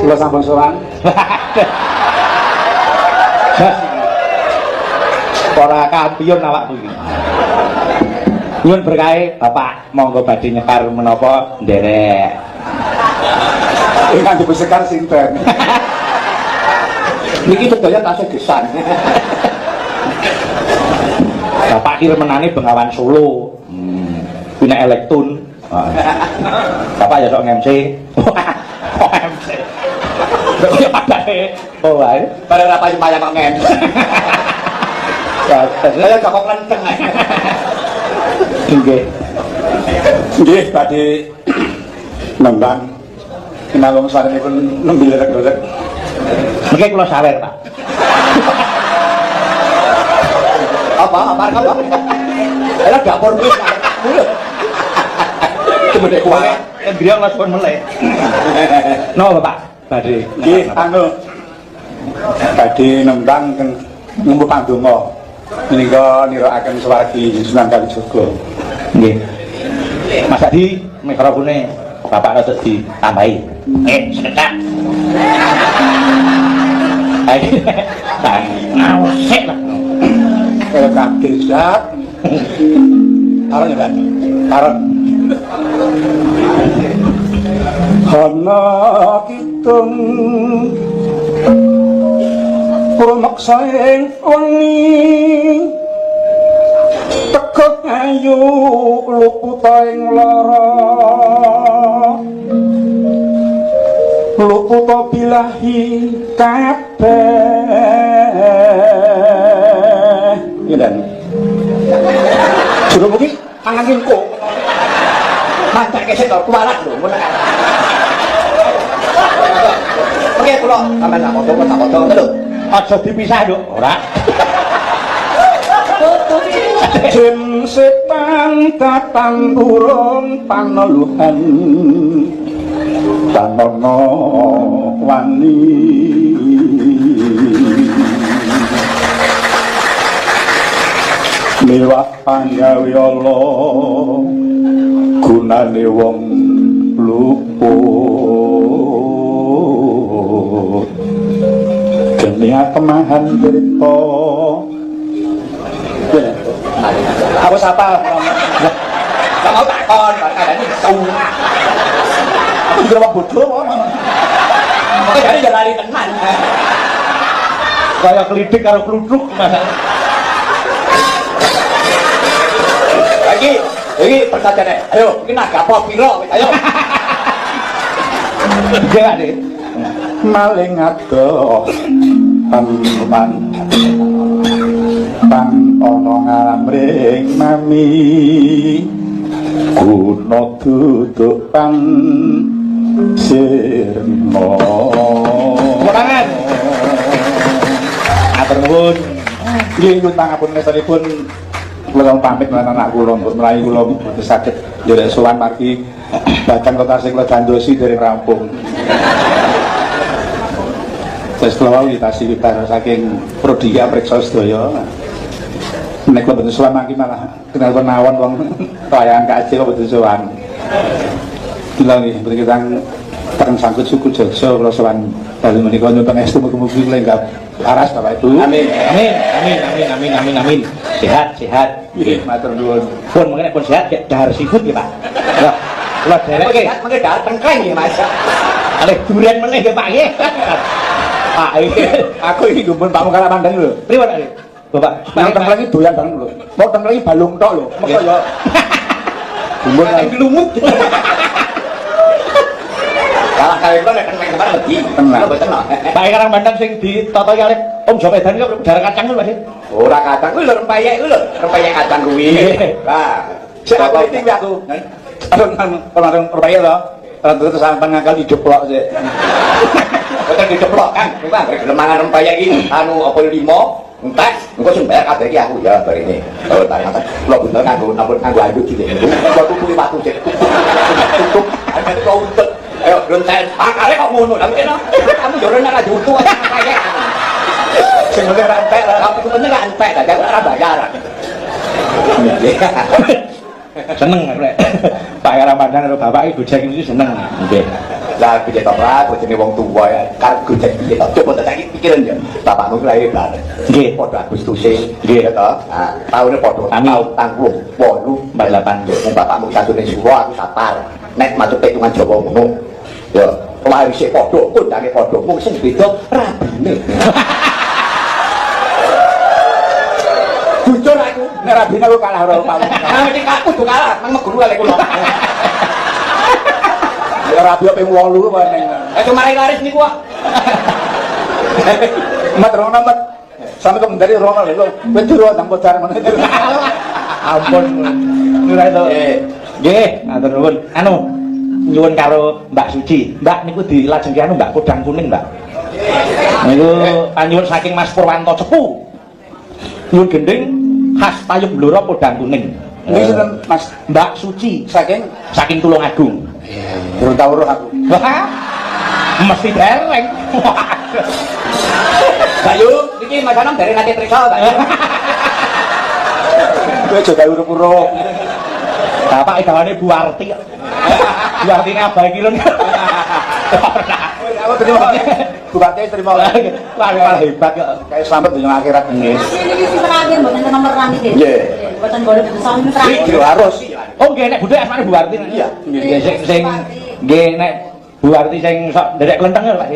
Kula sampun sowan. Ora kampiun awakku iki. Nyuwun berkahe Bapak, monggo badhe nyekar menapa nderek. Ingkang dibesekar sinten? Niki sedaya tasih gesan. Bapak ki remenane Bengawan Solo. Punya elektun. Bapak ya sok MC. MC. Ya padane. Oh wae. Bareng apa supaya kok ngen. Saya kok lenteng ae. Nggih. Nggih badhe nembang kinawong sarenipun nembe lerek-lerek. Mengke kula sawer, Pak. Apa? Ala dapur wis. Cemene kuwi Endriang langsung meleh. No, Bapak. Badhe. nggih anu badhe nembang ngumpu pandonga menika nirakaken swargi Sunan Kalijaga. Nggih. Mas Adi, mikrofone Bapak rada ditambahi. Seketak. Ayo. Ngawsek lah. Kaya kaget sak. Arep ya, Pak? Arep. Ana kitung rumaksa ing wengi tekuk ayu luputa ing lara luputa bilahi kabeh ngene jero iki angin-anginku mantek kesek to kualat lho ngono kan oke kula sampeyan tak foto lho Aja dipisah, Nduk. Ora. Jim sepan tatang burung panoluhan tanono wani mewah panggawe Allah gunane wong luput demi kemahan cerita. Aku sapa? Enggak mau takon, kadane tau. Aku juga wong bodoh kok. Kok jadi lari tenan. Kayak klidik karo kluduk Mas. Iki pertajane. Ayo, iki naga apa piro? Ayo. Nggih, Pak. Maling adoh pan ana ngamring mami guna duduk pan sirna Tangan. Atur nuwun. nggih nyuwun pangapun ngesanipun kula pamit lan anak kula mbok mlayu kula boten saged nderek sowan margi bahkan kota sing kula gandosi dereng rampung. Terus kula witasi witar saking Prodika Preksa sedaya. Nek kula boten sowan mangki malah kenal penawon wong layangan kaji kok boten sowan. Kula nggih mriki tang sangkut suku Jogja kula sowan bali menika nyuwun pangestu mugi-mugi kula enggak waras Bapak Ibu. Amin. Sehat. Nggih, matur nuwun. Pun mengene pun sehat gek dahar siput nggih, Pak. Lah, kula derek nggih. Mengke dahar tengkleng nggih, Mas. Alih durian meneh nggih, Pak nggih. Pak iki Aku iki gumun pamukara mandang lho. pripun Pak? Bapak, Nang tengkleng iki doyan banget lho. Mau tengkleng iki balung tok lho. Meksa ya. Gumun lumut. kalah kali kula nek tengkleng kemarin lebih. Kula mboten lho. Pak Karang Bandang sing ditotoi kalih Om Jopedan iki darah kacang lho, Mas. Ora kacang kuwi lho rempeyek kuwi lho. Rempeyek kacang kuwi. Lah, sik aku iki aku. Kemarin rempeyek lho. Terus sampean ngakal dideplok sik. Boten dideplok kan. Memang gelem mangan rempeyek iki anu apa 5 entek engko sing bayar kabeh iki aku ya bar ini. Oh, tak ngata. Kula bener nganggo anduk iki. Kula tuku watu sik. Tutup. Ana kok untuk. Ayo lonten. Pakare kok ngono. Lah kene kamu yo ora ra jutu rempeyek. Sing oleh rantek lah tapi bener kan entek dak ora bayar. Seneng Pak. Pak Karang Bandang karo Bapak iki gojek iki seneng. Nggih. Lah piye to, Pak? Bojone wong tuwa ya. Karep gojek piye to? Coba tak pikiran ya. Bapakmu ku lahir bareng. Nggih, padha Agustuse. Nggih to. Nah, taune padha tahun 88 48. Wong bapakmu santune Suro, aku Sapar. Nek macet hitungan Jawa ngono. Ya, lahir sik padha, kondane padha. Mung sing beda rabine. Jujur aku, nek rabine aku kalah karo Pak. Ah, iki aku kudu kalah, nang guru kali kula. Ya rabi apa 8 apa ning. Cuma laris niku kok. Mat rono mat. Sampe kok dari rono lho. Betul ro nang bocar ngono. Ampun. Nira itu. Nggih, matur nuwun. Anu nyuwun karo Mbak Suci. Mbak niku dilajengke anu Mbak Kodang Kuning, Mbak. Niku nyuwun saking Mas Purwanto Cepu. Nyuwun gending khas payung blora Kodang Kuning. Nggih sinten Mas? Mbak Suci saking Tulungagung. Durung tau roh aku. Mesti dereng. Bayu, iki Mas Anam dereng ate treksa, Pak. Kowe aja gawe urip-urip. Bapak gawane Bu Arti. Bu Artine abah iki lho. Aku terima. Bu Arti terima. Wah, hebat kok. Kayak selamat dunia akhirat nggih. Ini sing terakhir mboten nomor rami iki. Nggih. Mboten golek besar ini terakhir. Iki harus. Oh nggih nek budhe asmane Bu Arti. Iya. Nggih sing nggih nek Bu Arti sing sok ndek klenteng lho Pak.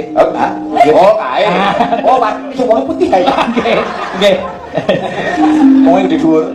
Oh, kae. Oh, Pak, iso wong putih kae. Nggih. Nggih. Wong iki dhuwur.